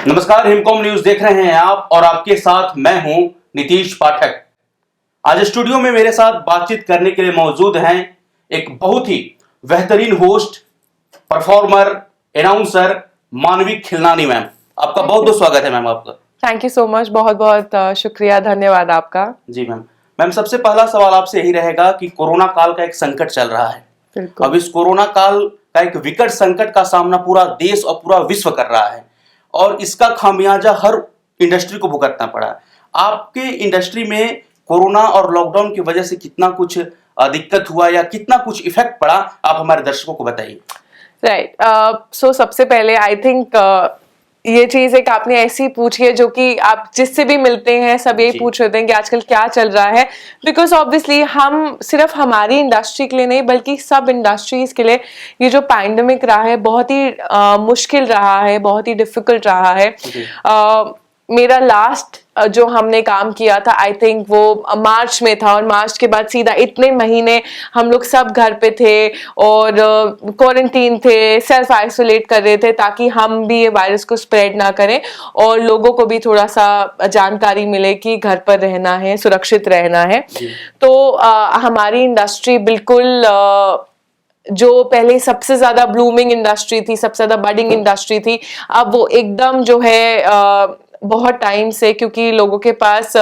नमस्कार, हिमकॉम न्यूज देख रहे हैं आप और आपके साथ मैं हूं नीतीश पाठक। आज स्टूडियो में मेरे साथ बातचीत करने के लिए मौजूद हैं एक बहुत ही बेहतरीन होस्ट, परफॉर्मर, अनाउंसर मानवी खिलनानी मैम। आपका बहुत बहुत स्वागत है मैम। आपका थैंक यू सो मच, बहुत बहुत शुक्रिया, धन्यवाद आपका। जी मैम। मैम, सबसे पहला सवाल आपसे यही रहेगा कि कोरोना काल का एक संकट चल रहा है। बिल्कुल। अब इस कोरोना काल का एक विकट संकट का सामना पूरा देश और पूरा विश्व कर रहा है और इसका खामियाजा हर इंडस्ट्री को भुगतना पड़ा। आपके इंडस्ट्री में कोरोना और लॉकडाउन की वजह से कितना कुछ दिक्कत हुआ या कितना कुछ इफेक्ट पड़ा, आप हमारे दर्शकों को बताइए। राइट, सो सबसे पहले आई थिंक ये चीज एक आपने ऐसी पूछी है जो कि आप जिससे भी मिलते हैं सब यही पूछ रहे हैं कि आजकल क्या चल रहा है। बिकॉज ऑब्वियसली हम सिर्फ हमारी इंडस्ट्री के लिए नहीं बल्कि सब इंडस्ट्रीज के लिए ये जो पैंडेमिक रहा है बहुत ही मुश्किल रहा है, बहुत ही डिफिकल्ट रहा है। मेरा लास्ट जो हमने काम किया था आई थिंक वो मार्च में था और मार्च के बाद सीधा इतने महीने हम लोग सब घर पे थे और क्वारंटीन थे, सेल्फ आइसोलेट कर रहे थे ताकि हम भी ये वायरस को स्प्रेड ना करें और लोगों को भी थोड़ा सा जानकारी मिले कि घर पर रहना है, सुरक्षित रहना है। तो हमारी इंडस्ट्री बिल्कुल जो पहले सबसे ज्यादा ब्लूमिंग इंडस्ट्री थी, सबसे ज्यादा बडिंग इंडस्ट्री थी, अब वो एकदम जो है बहुत टाइम से, क्योंकि लोगों के पास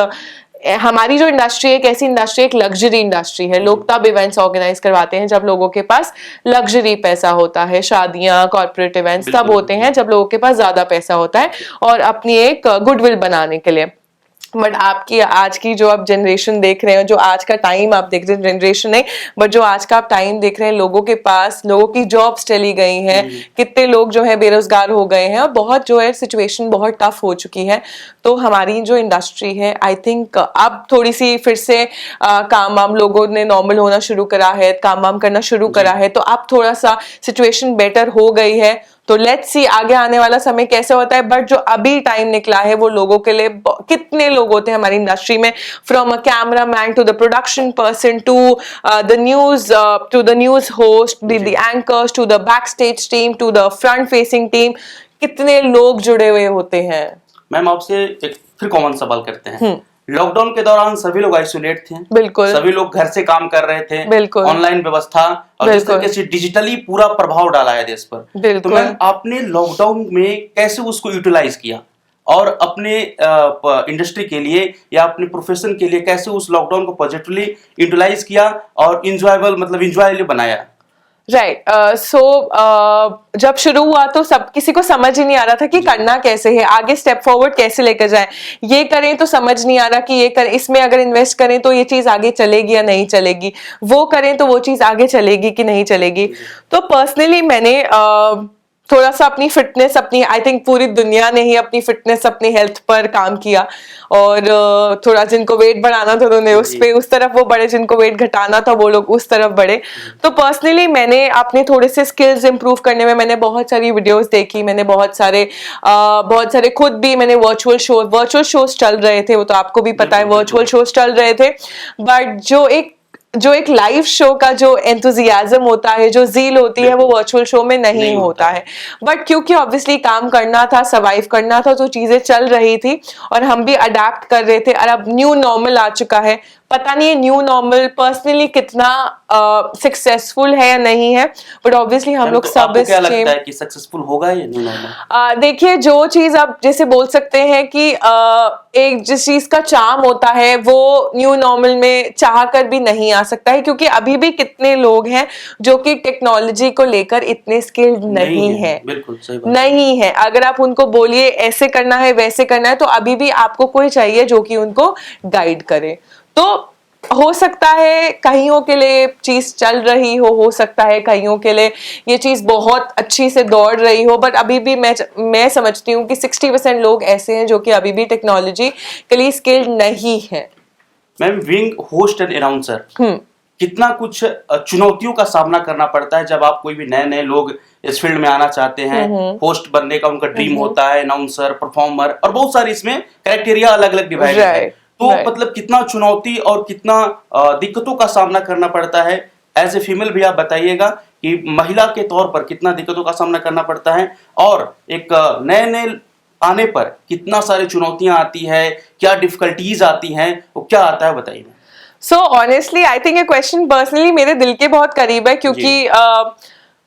हमारी जो इंडस्ट्री है एक ऐसी इंडस्ट्री, एक लग्जरी इंडस्ट्री है। लोग तब इवेंट्स ऑर्गेनाइज करवाते हैं जब लोगों के पास लग्जरी पैसा होता है। शादियां, कॉर्पोरेट इवेंट्स तब होते हैं जब लोगों के पास ज्यादा पैसा होता है और अपनी एक गुडविल बनाने के लिए। बट आपकी आज की जो आप जनरेशन देख रहे हो, जो आज का टाइम आप देख रहे हैं, जनरेशन नहीं बट जो आज का आप टाइम देख रहे हैं, लोगों के पास, लोगों की जॉब्स चली गई हैं, कितने लोग जो है बेरोजगार हो गए हैं और बहुत जो है सिचुएशन बहुत टफ हो चुकी है। तो हमारी जो इंडस्ट्री है आई थिंक अब थोड़ी सी फिर से काम वाम लोगों ने नॉर्मल होना शुरू करा है, काम वाम करना शुरू करा है, तो अब थोड़ा सा सिचुएशन बेटर हो गई है। तो लेट्स सी आगे आने वाला समय कैसे होता है। बट जो अभी टाइम निकला है वो लोगों के लिए, कितने लोग होते हैं हमारी इंडस्ट्री में, from a camera man to the production person to the news host, the anchors to the back stage team to the front facing team, कितने लोग जुड़े हुए होते हैं। मैम, आपसे एक फिर कॉमन सवाल करते हैं। लॉकडाउन के दौरान सभी लोग आइसोलेट थे, बिल्कुल, सभी लोग घर से काम कर रहे थे, बिल्कुल, ऑनलाइन व्यवस्था और जिस तरीके से डिजिटली पूरा प्रभाव डाला है देश पर। तो मैम, आपने लॉकडाउन में कैसे उसको यूटिलाइज किया और अपने इंडस्ट्री के लिए या अपने प्रोफेशन के लिए कैसे उस लॉकडाउन को पॉजिटिवली यूटिलाइज किया और इंजॉयबल मतलब इंजॉयबल बनाया? राइट, सो जब शुरू हुआ तो सब किसी को समझ ही नहीं आ रहा था कि करना कैसे है, आगे स्टेप फॉरवर्ड कैसे लेकर जाए। ये करें तो समझ नहीं आ रहा कि ये करें, इसमें अगर इन्वेस्ट करें तो ये चीज आगे चलेगी या नहीं चलेगी, वो करें तो वो चीज आगे चलेगी कि नहीं चलेगी। तो पर्सनली मैंने थोड़ा सा अपनी फिटनेस, अपनी आई थिंक पूरी दुनिया ने ही अपनी फिटनेस, अपनी हेल्थ पर काम किया और थोड़ा जिनको वेट बढ़ाना था उन्होंने उस तरफ वो बढ़े, जिनको वेट घटाना था वो लोग उस तरफ बढ़े। तो पर्सनली मैंने अपने थोड़े से स्किल्स इंप्रूव करने में मैंने बहुत सारी वीडियोस देखी, मैंने बहुत सारे खुद भी मैंने वर्चुअल शोज चल रहे थे, वो तो आपको भी पता है वर्चुअल शोज चल रहे थे। बट जो एक लाइव शो का जो एंथुजियाज्म होता है, जो ज़ील होती है, वो वर्चुअल शो में नहीं होता है। बट क्योंकि ऑब्वियसली काम करना था, सर्वाइव करना था, तो चीजें चल रही थी और हम भी अडेप्ट कर रहे थे। और अब न्यू नॉर्मल आ चुका है, पता नहीं ये न्यू नॉर्मल पर्सनली कितना सक्सेसफुल है या नहीं है, बट ऑब्वियसली हम लोग सब क्या लगता है कि सक्सेसफुल होगा ये न्यू नॉर्मल? देखिए, जो चीज आप जैसे बोल सकते हैं कि एक जिस चीज का चार्म होता है वो न्यू नॉर्मल में चाह कर भी नहीं आ सकता है, क्योंकि अभी भी कितने लोग हैं जो कि टेक्नोलॉजी को लेकर इतने स्किल्ड नहीं है। बिल्कुल सही बात नहीं है। अगर आप उनको बोलिए ऐसे करना है वैसे करना है तो अभी भी आपको कोई चाहिए जो कि उनको गाइड करे। तो हो सकता है कईयों के लिए चीज चल रही हो सकता है कईयों के लिए ये चीज बहुत अच्छी से दौड़ रही हो, बट अभी भी मैं समझती हूँ कि 60% लोग ऐसे हैं जो कि अभी भी टेक्नोलॉजी के लिए स्किल्ड नहीं है। Ma'am, being host and announcer कितना कुछ चुनौतियों का सामना करना पड़ता है जब आप कोई भी नए लोग इस फील्ड में आना चाहते हैं। होस्ट बनने का उनका ड्रीम होता है, अनाउंसर, परफॉर्मर और बहुत सारी इसमें क्राइटेरिया अलग अलग डिवाइड है। तो मतलब कितना चुनौती और कितना दिक्कतों का सामना करना पड़ता है। एज ए फीमेल भी आप बताइएगा कि महिला के तौर पर कितना दिक्कतों का सामना करना पड़ता है और एक नए आने पर कितना सारी चुनौतियां आती है, क्या डिफिकल्टीज आती हैं, वो क्या आता है बताइए। सो ऑनेस्टली आई थिंक ये क्वेश्चन पर्सनली मेरे दिल के बहुत करीब है, क्योंकि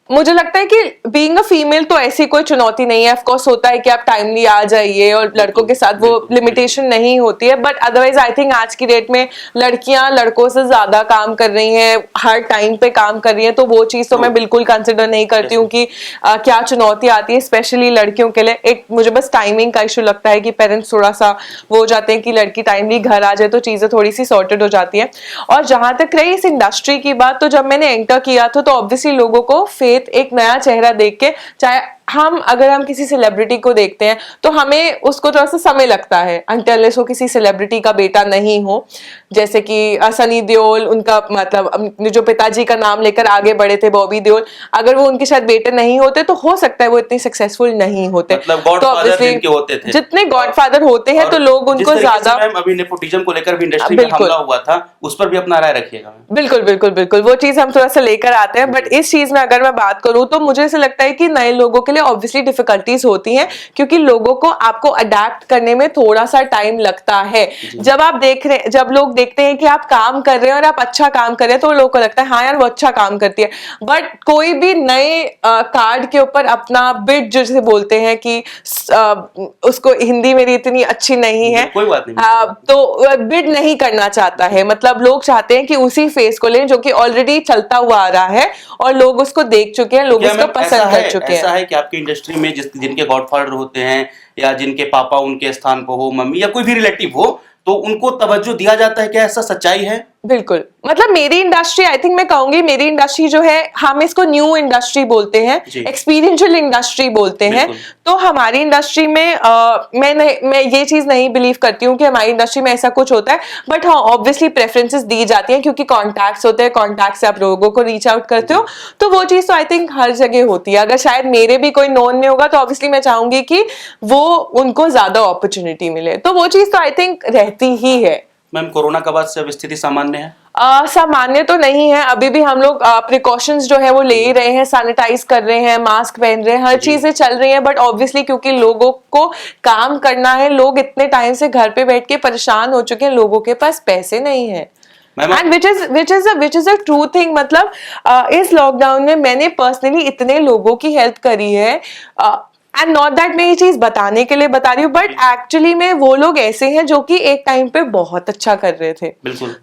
मुझे लगता है कि बीइंग अ फीमेल तो ऐसी कोई चुनौती नहीं है। ऑफ कोर्स होता है कि आप टाइमली आ जाइए और लड़कों के साथ वो लिमिटेशन नहीं होती है, बट अदरवाइज आई थिंक आज की डेट में लड़कियां लड़कों से ज्यादा काम कर रही हैं, हर टाइम पे काम कर रही हैं, तो वो चीज तो मैं बिल्कुल कंसिडर नहीं करती हूँ कि क्या चुनौती आती है स्पेशली लड़कियों के लिए। एक मुझे बस टाइमिंग का इशू लगता है कि पेरेंट्स थोड़ा सा वो हो जाते हैं कि लड़की टाइमली घर आ जाए तो चीजें थोड़ी सी सॉर्टेड हो जाती है। और जहां तक रही इस इंडस्ट्री की बात, तो जब मैंने एंटर किया था तो ऑब्वियसली लोगों को एक नया चेहरा देख के, चाहे अगर हम किसी सेलिब्रिटी को देखते हैं तो हमें उसको थोड़ा सा समय लगता है अनटिल वो किसी सेलिब्रिटी का बेटा नहीं हो। जैसे कि सनी देओल, उनका मतलब जो पिताजी का नाम लेकर आगे बढ़े थे बॉबी देओल, अगर वो उनके शायद बेटे नहीं होते तो हो सकता है वो इतने सक्सेसफुल नहीं होते। मतलब गॉडफादर जिनके होते थे, जितने गॉडफादर होते हैं तो लोग उनको ज्यादा, अभी नेपोटिज्म को लेकर भी इंडस्ट्री में हमला हुआ था, उस पर भी अपना राय रखिएगा। बिल्कुल बिल्कुल बिल्कुल, वो चीज हम थोड़ा सा लेकर आते हैं। बट इस चीज में अगर मैं बात करूं तो मुझे ऐसा लगता है कि नए लोगों के लिए ऑब्वियसली डिफिकल्टीज होती हैं, क्योंकि लोगों को आपको अडेप्ट करने में थोड़ा सा टाइम लगता है। जब लोग देखते हैं कि आप काम कर रहे हैं और आप अच्छा काम कर रहे हैं तो लोगों को लगता है हाँ यार वो अच्छा काम करती है। बट कोई भी नए कार्ड के ऊपर अपना बिड जैसे बोलते हैं कि उसको हिंदी मेरी इतनी अच्छी नहीं है, कोई बात नहीं, तो बिड नहीं करना चाहता है। मतलब लोग चाहते हैं कि उसी फेस को लें जो कि ऑलरेडी चलता हुआ आ रहा है और लोग उसको देख चुके हैं, लोग उसको पसंद कर चुके हैं। ऐसा है कि आपकी इंडस्ट्री में जिनके गॉडफादर होते हैं या जिनके पापा उनके स्थान पर हो, मम्मी या कोई भी रिलेटिव हो, तो उनको तवज्जो दिया जाता है, क्या ऐसा सच्चाई है? बिल्कुल, मतलब मेरी इंडस्ट्री, आई थिंक मैं कहूंगी मेरी इंडस्ट्री जो है, हम इसको न्यू इंडस्ट्री बोलते हैं, एक्सपीरियंशियल इंडस्ट्री बोलते हैं। तो हमारी इंडस्ट्री में मैं ये चीज नहीं बिलीव करती हूँ कि हमारी इंडस्ट्री में ऐसा कुछ होता है। बट हाँ, ऑब्वियसली प्रेफरेंसेस दी जाती हैं क्योंकि कॉन्टैक्ट्स होते हैं, कॉन्टैक्ट से आप लोगों को रीच आउट करते हो, तो वो चीज तो आई थिंक हर जगह होती है। अगर शायद मेरे भी कोई नोन में होगा तो ऑब्वियसली मैं चाहूंगी कि वो उनको ज्यादा अपॉर्चुनिटी मिले, तो वो चीज तो आई थिंक रहती ही है। मैम, कोरोना के बाद से अब स्थिति सामान्य है? सामान्य तो नहीं है, अभी भी हम लोग प्रिकॉशंस जो है वो ले ही रहे हैं, सैनिटाइज कर रहे हैं, मास्क पहन रहे हैं, हर चीजें चल रही हैं। बट ऑब्वियसली क्योंकि लोगों को काम करना है, लोग इतने टाइम से घर पे बैठ के परेशान हो चुके हैं, लोगों के पास पैसे नहीं है। And which is a true thing। मतलब इस लॉकडाउन में मैंने पर्सनली इतने लोगों की हेल्प करी है, एंड नॉट दैट मैं ये चीज बताने के लिए बता रही हूँ, बट एक्चुअली में वो लोग ऐसे हैं जो कि एक टाइम पे बहुत अच्छा कर रहे थे।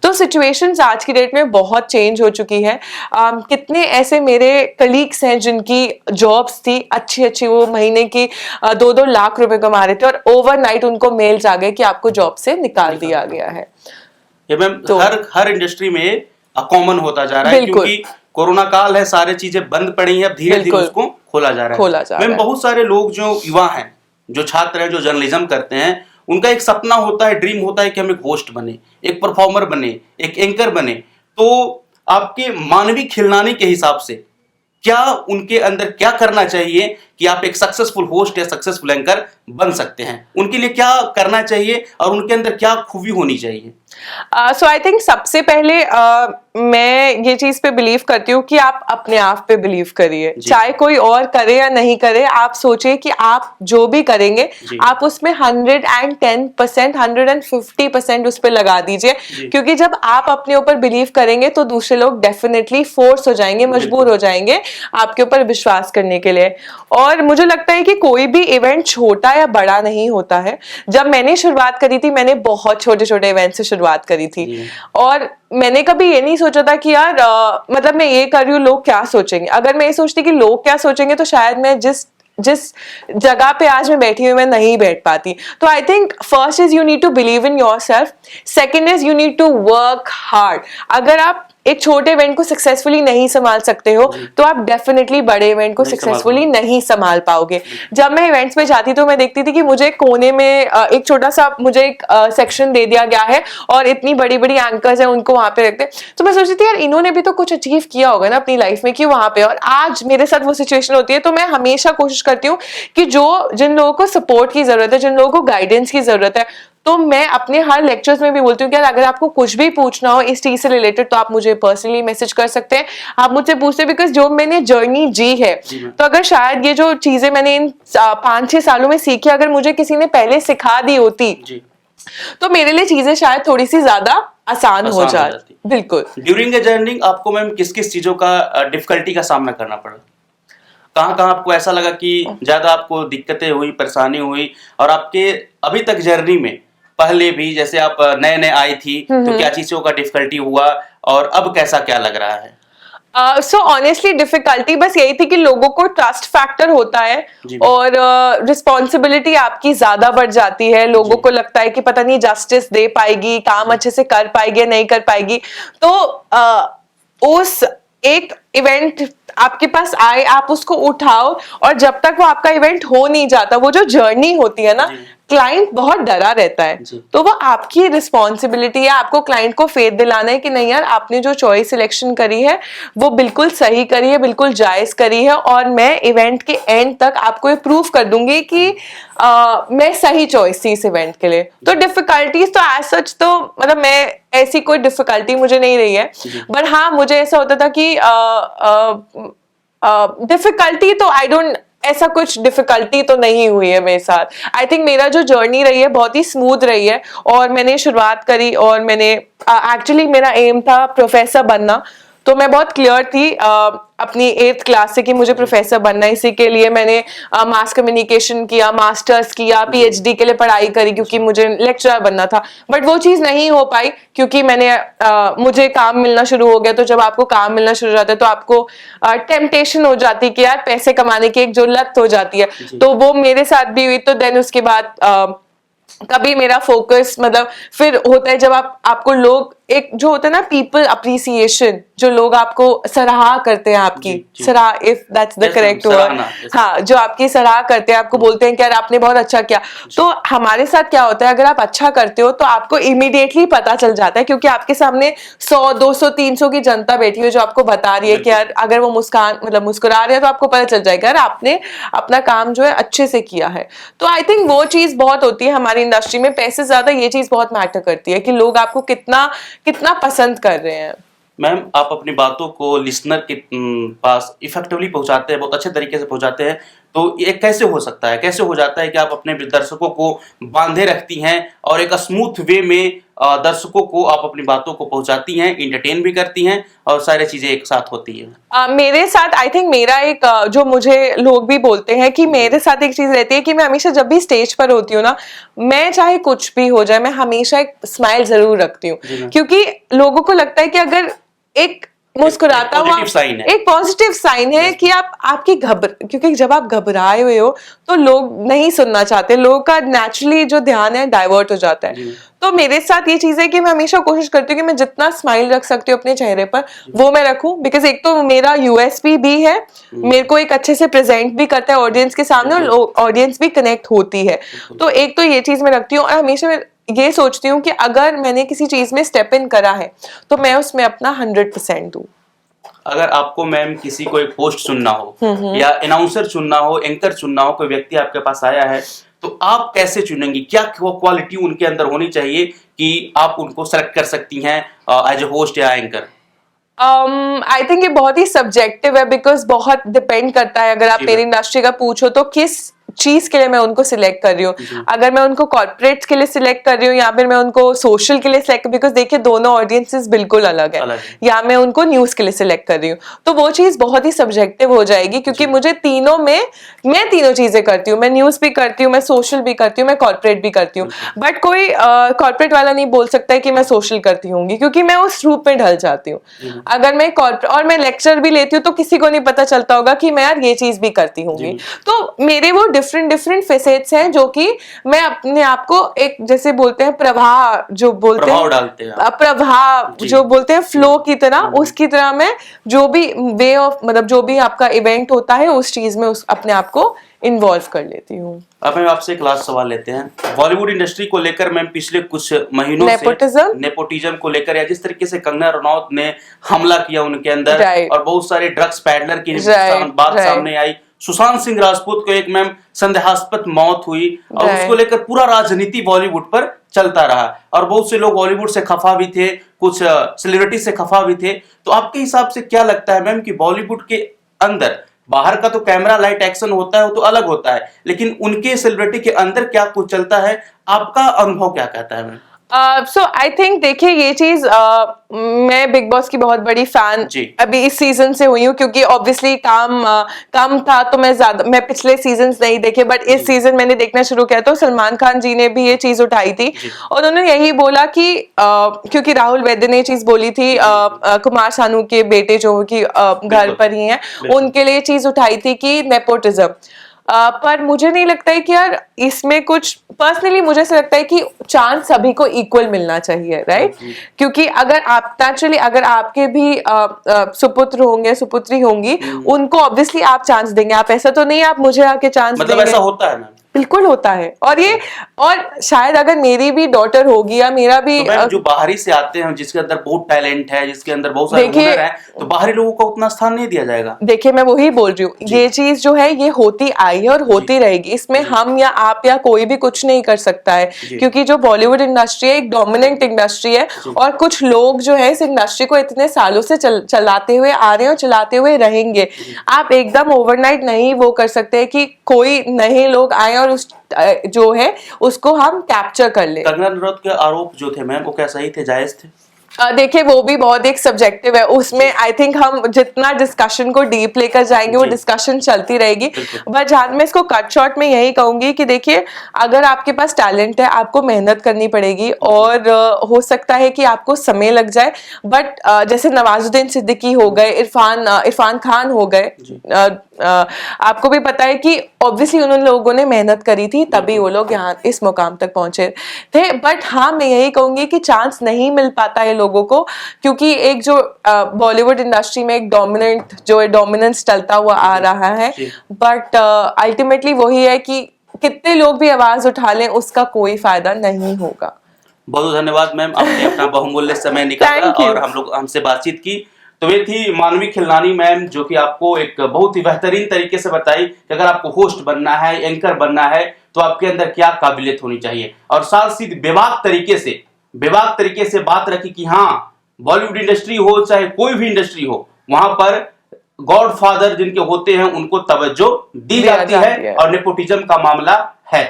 तो सिचुएशंस आज की डेट में बहुत चेंज हो चुकी है। कितने ऐसे मेरे कलीग्स हैं जिनकी जॉब्स थी अच्छी, वो महीने की 2-2 लाख रुपए कमा रहे थे और ओवरनाइट उनको मेल्स आ गए कि आपको जॉब से निकाल दिया गया है। ये मैम तो हर इंडस्ट्री में कॉमन होता जा रहा है, क्योंकि कोरोना काल है, सारी चीजें बंद पड़ी हैं, अब धीरे धीरे उसको खोला जा रहा है। मैम, बहुत सारे लोग जो युवा हैं, जो छात्र हैं, जो जर्नलिज्म करते हैं, उनका एक सपना होता है, ड्रीम होता है कि हम एक होस्ट बने, एक परफॉर्मर बने, एक एंकर बने। तो आपके मानवीय खिलनाने के हिसाब से क्या उनके अंदर क्या करना चाहिए कि आप एक सक्सेसफुल होस्ट या सक्सेसफुल एंकर बन सकते हैं? उनके लिए क्या करना चाहिए और उनके अंदर क्या खूबी होनी चाहिए? सो आई थिंक सबसे पहले मैं ये चीज पे बिलीव करती हूँ कि आप अपने आप पे बिलीव करिए, चाहे कोई और करे या नहीं करे। आप सोचिए कि आप जो भी करेंगे आप उसमें 110%, 150% उस पर लगा दीजिए, क्योंकि जब आप अपने ऊपर बिलीव करेंगे तो दूसरे लोग डेफिनेटली फोर्स हो जाएंगे, मजबूर हो जाएंगे आपके ऊपर विश्वास करने के लिए। और मुझे लगता है कि कोई भी इवेंट छोटा या बड़ा नहीं होता है। जब मैंने शुरुआत करी थी, मैंने बहुत छोटे इवेंट से शुरुआत करी थी और मैंने कभी ये नहीं सोचा था कि यार मतलब मैं ये कर रही हूँ, लोग क्या सोचेंगे। अगर मैं ये सोचती कि लोग क्या सोचेंगे तो शायद मैं जिस जगह पे आज मैं बैठी हूँ मैं नहीं बैठ पाती। तो I think first is you need to believe in yourself, second is you need to work hard. अगर आप एक छोटे इवेंट को सक्सेसफुली नहीं संभाल सकते हो तो आप डेफिनेटली बड़े इवेंट को सक्सेसफुली नहीं संभाल पाओगे। जब मैं इवेंट्स में जाती तो मैं देखती थी कि मुझे कोने में एक छोटा सा मुझे एक सेक्शन दे दिया गया है और इतनी बड़ी बड़ी एंकर्स हैं उनको वहां पे रखते। तो मैं सोचती थी यार इन्होंने भी तो कुछ अचीव किया होगा ना अपनी लाइफ में, क्यों वहां पे। और आज मेरे साथ वो सिचुएशन होती है, तो मैं हमेशा कोशिश करती हूँ कि जिन लोगों को सपोर्ट की जरूरत है, जिन लोगों को गाइडेंस की जरूरत है, तो मैं अपने हर लेक्चर्स में भी बोलती हूँ कि अगर आपको कुछ भी पूछना हो इस चीज से रिलेटेड तो आप मुझे पर्सनली मैसेज कर सकते हैं, आप मुझसे पूछते हैं, बिकॉज जो मैंने जर्नी जी है, तो अगर शायद ये जो चीजें मैंने इन 5-6 सालों में सीखी अगर मुझे किसी ने पहले सिखा दी होती तो मेरे लिए चीजें शायद थोड़ी सी ज्यादा आसान हो जाती। बिल्कुल। ड्यूरिंग ए जर्नी आपको मैम किस किस चीजों का डिफिकल्टी का सामना करना पड़ा? कहाँ कहाँ आपको ऐसा लगा कि ज्यादा आपको दिक्कतें हुई, परेशानी हुई, और आपके अभी तक जर्नी में पहले भी जैसे आप नए नए आई थी तो क्या चीजों का डिफिकल्टी हुआ और अब कैसा क्या लग रहा है? सो ऑनेस्टली डिफिकल्टी बस यही थी कि लोगों को ट्रस्ट फैक्टर होता है और रिस्पॉन्सिबिलिटी आपकी ज्यादा बढ़ जाती है, लोगों को लगता है कि पता नहीं जस्टिस दे पाएगी, काम अच्छे से कर पाएगी या नहीं कर पाएगी। तो उस एक इवेंट आपके पास आए, आप उसको उठाओ, और जब तक वो आपका इवेंट हो नहीं जाता, वो जो जर्नी होती है ना, क्लाइंट बहुत डरा रहता है, तो वो आपकी रिस्पॉन्सिबिलिटी है आपको क्लाइंट को फेथ दिलाना है कि नहीं यार आपने जो चॉइस सिलेक्शन करी है वो बिल्कुल सही करी है, बिल्कुल जायज करी है, और मैं इवेंट के एंड तक आपको ये प्रूव कर दूंगी कि मैं सही चॉइस थी इस इवेंट के लिए। तो डिफिकल्टीज तो एज सच तो मतलब मैं ऐसी कोई डिफिकल्टी मुझे नहीं रही है, बट हाँ मुझे ऐसा होता था कि डिफिकल्टी तो आई डोंट, ऐसा कुछ डिफिकल्टी तो नहीं हुई है मेरे साथ। आई थिंक मेरा जो जर्नी रही है बहुत ही स्मूथ रही है, और मैंने शुरुआत करी और मैंने एक्चुअली मेरा एम था प्रोफेसर बनना, तो मैं बहुत क्लियर थी अपनी 8th क्लास से कि मुझे प्रोफेसर बनना है। इसी के लिए मैंने मास कम्युनिकेशन किया, मास्टर्स किया, पीएचडी के लिए पढ़ाई करी क्योंकि मुझे लेक्चरर बनना था, बट वो चीज नहीं हो पाई क्योंकि मैंने मुझे काम मिलना शुरू हो गया। तो जब आपको काम मिलना शुरू हो जाता है तो आपको टेम्पटेशन हो जाती है कि यार पैसे कमाने की एक जो लत हो जाती है, तो वो मेरे साथ भी हुई। तो देन उसके बाद कभी मेरा फोकस मतलब फिर होता है जब आपको लोग एक जो होता है ना पीपल अप्रिसिएशन, जो लोग आपको सराहा करते हैं, आपकी सराहा, if that's the correct word, हाँ, जो आपकी सराहा करते हैं, आपको बोलते हैं कि यार आपने बहुत अच्छा किया। तो हमारे साथ क्या होता है, अगर आप अच्छा करते हो तो आपको इमीडिएटली पता चल जाता है क्योंकि आपके सामने 100, 200, 300 की जनता बैठी हुई जो आपको बता रही है कि यार अगर वो मुस्कुरा रहे हैं तो आपको पता चल जाएगा यार आपने अपना काम जो है अच्छे से किया है। तो आई थिंक वो चीज बहुत होती है हमारी इंडस्ट्री में, पैसे ज्यादा ये चीज बहुत मैटर करती है कि लोग आपको कितना पसंद कर रहे हैं। मैम आप अपनी बातों को लिसनर के पास इफेक्टिवली पहुंचाते हैं, बहुत अच्छे तरीके से पहुंचाते हैं, तो ये कैसे हो सकता है, कैसे हो जाता है कि आप अपने दर्शकों को बांधे रखती हैं और एक स्मूथ वे में दर्शकों को आप अपनी बातों को पहुंचाती हैं, इंटरटेन भी करती हैं और सारी चीजें एक साथ होती हैं? मेरे साथ आई थिंक मेरा एक जो मुझे लोग भी बोलते हैं कि मेरे साथ एक चीज रहती है कि मैं हमेशा जब भी स्टेज पर होती हूँ ना, मैं चाहे कुछ भी हो जाए मैं हमेशा एक स्माइल जरूर रखती हूँ, क्योंकि लोगों को लगता है कि अगर एक मुस्कुराता हुआ एक पॉजिटिव साइन है कि आपकी क्योंकि जब आप घबराए हुए हो तो लोग नहीं सुनना चाहते, लोगों का नेचुरली जो ध्यान है डाइवर्ट हो जाता है। तो मेरे साथ ये चीज है कि मैं हमेशा कोशिश करती हूँ कि मैं जितना स्माइल रख सकती हूँ अपने चेहरे पर वो मैं रखूं, बिकॉज एक तो मेरा यूएसपी भी है, मेरे को एक अच्छे से प्रेजेंट भी करता है ऑडियंस के सामने और ऑडियंस भी कनेक्ट होती है। तो एक तो ये चीज मैं रखती हूँ, और हमेशा मैं ये सोचती हूँ कि अगर मैंने किसी चीज में स्टेप इन करा है तो मैं उसमें अपना 100% दूं। अगर आपको मैम किसी को एक होस्ट चुनना हो या अनाउंसर चुनना हो, एंकर चुनना हो, कोई व्यक्ति आपके पास आया है, तो आप कैसे चुनेंगी? क्या क्वालिटी उनके अंदर होनी चाहिए कि आप उनको सेलेक्ट कर सकती हैं एज ए होस्ट या एंकर? आई थिंक ये बहुत ही सब्जेक्टिव है, बिकॉज बहुत डिपेंड करता है। अगर आप मेरी इंडस्ट्री का पूछो तो किस चीज के लिए मैं उनको सिलेक्ट कर रही हूँ, अगर मैं उनको कॉर्पोरेट्स के लिए सिलेक्ट कर रही हूँ या फिर मैं उनको सोशल के लिए सिलेक्ट, बिकॉज देखिए दोनों ऑडियंसेस बिल्कुल अलग है, या मैं उनको न्यूज के लिए सिलेक्ट कर रही हूँ, तो वो चीज बहुत ही सब्जेक्टिव हो जाएगी क्योंकि मुझे तीनों में मैं तीनों चीजें करती हूँ, मैं न्यूज भी करती हूँ, मैं सोशल भी करती हूँ, मैं कॉर्पोरेट भी करती हूँ। बट कोई कॉर्पोरेट वाला नहीं बोल सकता है कि मैं सोशल करती हूँ क्योंकि मैं उस रूप में ढल जाती हूँ। अगर मैं और मैं लेक्चर भी लेती हूँ तो किसी को नहीं पता चलता होगा कि मैं यार ये चीज भी करती हूँ। तो मेरे वो डिफरेंट फेसेट्स हैं जो कि मैं अपने आप को एक जैसे बोलते हैं प्रभाव जो बोलते हैं प्रभाव जो बोलते हैं फ्लो की तरह, उसकी तरह मैं जो भी वे ऑफ मतलब जो भी आपका इवेंट होता है उस चीज में अपने आप को इन्वॉल्व कर लेती हूँ। अब मैं आपसे एक लास्ट सवाल लेते हैं, बॉलीवुड इंडस्ट्री को लेकर मैम पिछले कुछ महीनों से नेपोटिज्म को लेकर या जिस तरीके से कंगना रनौत ने हमला किया उनके अंदर और बहुत सारे ड्रग्स पैडलर की बात सामने आई, सुशांत सिंह राजपूत को एक मैम संदेहास्पद मौत हुई और उसको लेकर पूरा राजनीति बॉलीवुड पर चलता रहा और बहुत से लोग बॉलीवुड से खफा भी थे, कुछ सेलिब्रिटी से खफा भी थे। तो आपके हिसाब से क्या लगता है मैम कि बॉलीवुड के अंदर, बाहर का तो कैमरा लाइट एक्शन होता है वो तो अलग होता है, लेकिन उनके सेलिब्रिटी के अंदर क्या कुछ चलता है, आपका अनुभव क्या कहता है मैम? सो आई थिंक देखिए ये चीज मैं बिग बॉस की बहुत बड़ी फैन अभी इस सीजन से हुई हूँ, क्योंकि ऑब्वियसली काम कम था तो मैं पिछले सीजन नहीं देखे, बट इस सीजन मैंने देखना शुरू किया। तो सलमान खान जी ने भी ये चीज उठाई थी और उन्होंने यही बोला कि क्योंकि राहुल वैद्य ने ये चीज बोली थी कुमार सानू के बेटे जो कि घर पर ही हैं, उनके लिए चीज उठाई थी कि नेपोटिज्म। पर मुझे नहीं लगता है कि यार इसमें कुछ, पर्सनली मुझे ऐसा लगता है कि चांस सभी को इक्वल मिलना चाहिए, राइट? क्योंकि अगर आप नेचुरली अगर आपके भी सुपुत्र होंगे, सुपुत्री होंगी, उनको ऑब्वियसली आप चांस देंगे। आप ऐसा तो नहीं आप मुझे आके चांस मतलब देंगे। ऐसा होता है मैम? बिल्कुल होता है। और शायद अगर मेरी भी डॉटर होगी या मेरा भी तो जो बाहरी से आते हैं, जिसके अंदर बहुत टैलेंट है, जिसके अंदर बहुत सारे हुनर है, तो बाहरी लोगों को उतना स्थान नहीं दिया जाएगा। देखिए मैं वही बोल रही हूँ, ये चीज जो है ये होती आई है और होती रहेगी। इसमें हम या आप या कोई भी कुछ नहीं कर सकता है, क्योंकि जो बॉलीवुड इंडस्ट्री है एक डोमिनेंट इंडस्ट्री है और कुछ लोग जो है इस इंडस्ट्री को इतने सालों से चलाते हुए आ रहे हैं और चलाते हुए रहेंगे। आप एकदम ओवरनाइट नहीं वो कर सकते कि कोई नए लोग आए और उस जो है उसको हम कैप्चर कर ले। कंगना रनौत के आरोप जो थे मैम वो क्या सही थे, जायज थे? देखिए वो भी बहुत एक सब्जेक्टिव है, उसमें आई थिंक हम जितना डिस्कशन को डीप लेकर जाएंगे वो डिस्कशन चलती रहेगी। बट जहाँ मैं इसको कट शॉर्ट में यही कहूंगी कि देखिए अगर आपके पास टैलेंट है आपको मेहनत करनी पड़ेगी और हो सकता है कि आपको समय लग जाए, बट जैसे नवाजुद्दीन सिद्दीकी हो गए, इरफान खान हो गए, आपको भी पता है कि ऑब्वियसली उन लोगों ने मेहनत करी थी तभी वो लोग यहाँ इस मुकाम तक पहुंचे थे। बट हाँ मैं यही कहूंगी कि चांस नहीं मिल पाता है लोगों को, क्योंकि एक जो बॉलीवुड इंडस्ट्री में एक डोमिनेंस चलता हुआ आ रहा है। बट अल्टीमेटली वही है कि कितने लोग भी आवाज उठा लें उसका कोई फायदा नहीं होगा। बहुत धन्यवाद मैम, आपने अपना बहुमूल्य समय निकाला और हमसे बातचीत की। तो ये थी मानवी खिलनानी मैम, जो कि आपको एक बहुत ही बेहतरीन तरीके से बताई कि अगर आपको होस्ट बनना है, एंकर बनना है, तो आपके अंदर क्या काबिलियत होनी चाहिए, और साथ सीध बेबाक तरीके से बात रखी कि हाँ बॉलीवुड इंडस्ट्री हो चाहे कोई भी इंडस्ट्री हो, वहां पर गॉडफादर जिनके होते हैं उनको तवज्जो दी जाती है और नेपोटिज्म का मामला है।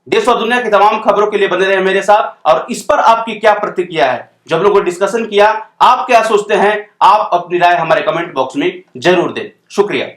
देश और दुनिया की तमाम खबरों के लिए बने रहे मेरे साथ। और इस पर आपकी क्या प्रतिक्रिया है, जब लोगों ने डिस्कशन किया, आप क्या सोचते हैं, आप अपनी राय हमारे कमेंट बॉक्स में जरूर दें। शुक्रिया।